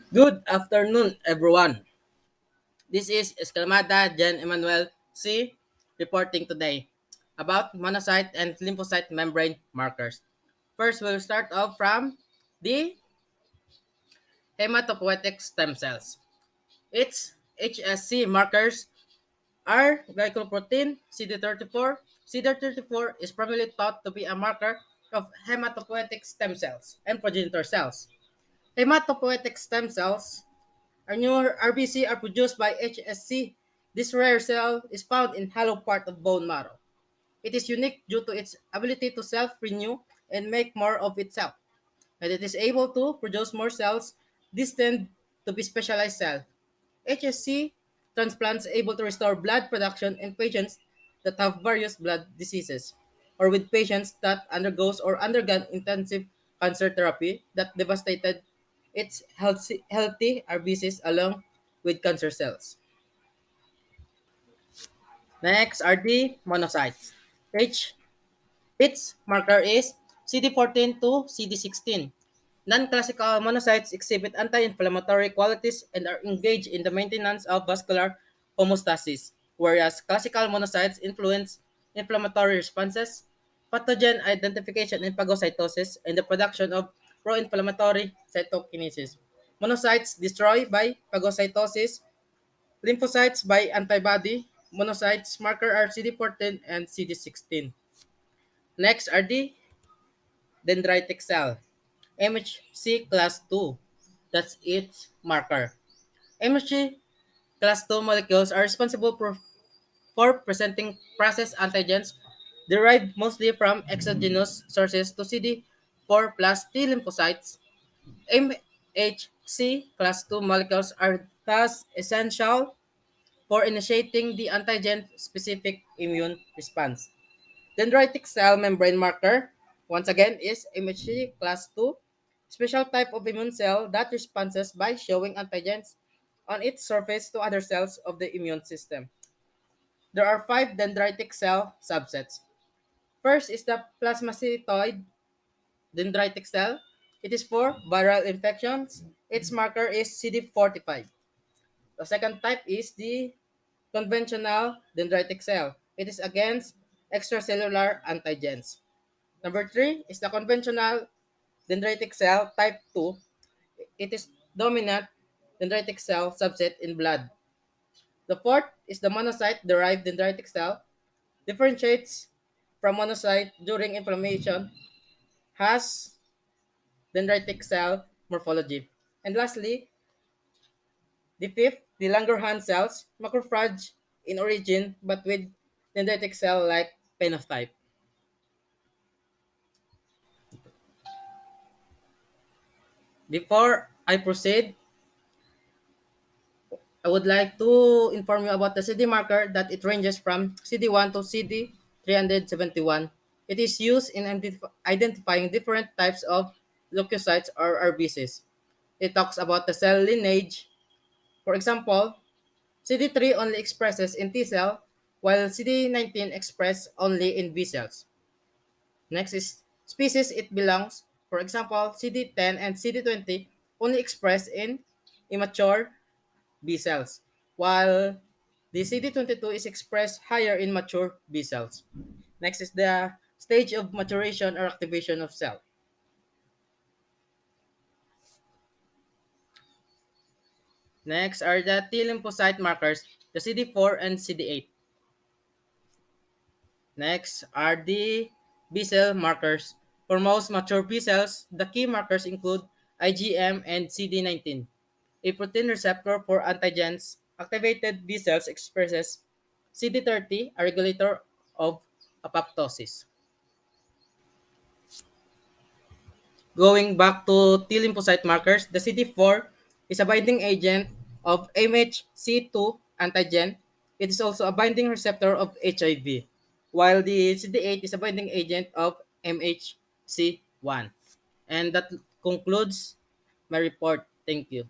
Good afternoon, everyone. This is Escalmada Jan Emmanuel C. reporting today about monocyte and lymphocyte membrane markers. First, we'll start off from the hematopoietic stem cells. Its HSC markers are glycoprotein CD34. CD34 is primarily thought to be a marker of hematopoietic stem cells and progenitor cells. Hematopoietic stem cells our new RBC are produced by HSC. This rare cell is found in hollow part of bone marrow. It is unique due to its ability to self-renew and make more of itself. And it is able to produce more cells. These tend to be specialized cells. HSC transplants able to restore blood production in patients that have various blood diseases or with patients that undergoes or undergone intensive cancer therapy that devastated its healthy RBCs along with cancer cells. Next are the monocytes. H its marker is CD14 to CD16. Non-classical monocytes exhibit anti-inflammatory qualities and are engaged in the maintenance of vascular homeostasis, whereas classical monocytes influence inflammatory responses, pathogen identification in phagocytosis, and the production of pro-inflammatory cytokinesis. Monocytes destroy by phagocytosis, lymphocytes by antibody, monocytes marker are CD14 and CD16. Next are the dendritic cell, MHC class 2. That's its marker. MHC class 2 molecules are responsible for presenting process antigens derived mostly from exogenous sources to CD4 plus T lymphocytes. MHC class 2 molecules are thus essential for initiating the antigen-specific immune response. Dendritic cell membrane marker, once again, is MHC class 2, special type of immune cell that responds by showing antigens on its surface to other cells of the immune system. There are five dendritic cell subsets. First is the plasmacytoid dendritic cell. It is for viral infections. Its marker is CD45. The second type is the conventional dendritic cell. It is against extracellular antigens. Number three is the conventional dendritic cell type 2. It is dominant dendritic cell subset in blood. The fourth is the monocyte-derived dendritic cell. Differentiates from monocyte during inflammation, has dendritic cell morphology. And lastly, the fifth, the Langerhans cells, macrophage in origin but with dendritic cell-like phenotype. Before I proceed, I would like to inform you about the CD marker that it ranges from CD1 to CD371. It is used in identifying different types of leukocytes or RBCs. It talks about the cell lineage. For example, CD3 only expresses in T cell, while CD19 express only in B cells. Next is species it belongs. For example, CD10 and CD20 only express in immature B cells, while the CD22 is expressed higher in mature B cells. Next is the stage of maturation or activation of cell. Next are the T lymphocyte markers, the CD4 and CD8. Next are the B cell markers. For most mature B cells, the key markers include IgM and CD19. A protein receptor for antigens, activated B cells expresses CD30, a regulator of apoptosis. Going back to T lymphocyte markers, the CD4 is a binding agent of MHC2 antigen. It is also a binding receptor of HIV, while the CD8 is a binding agent of MHC1. And that concludes my report. Thank you.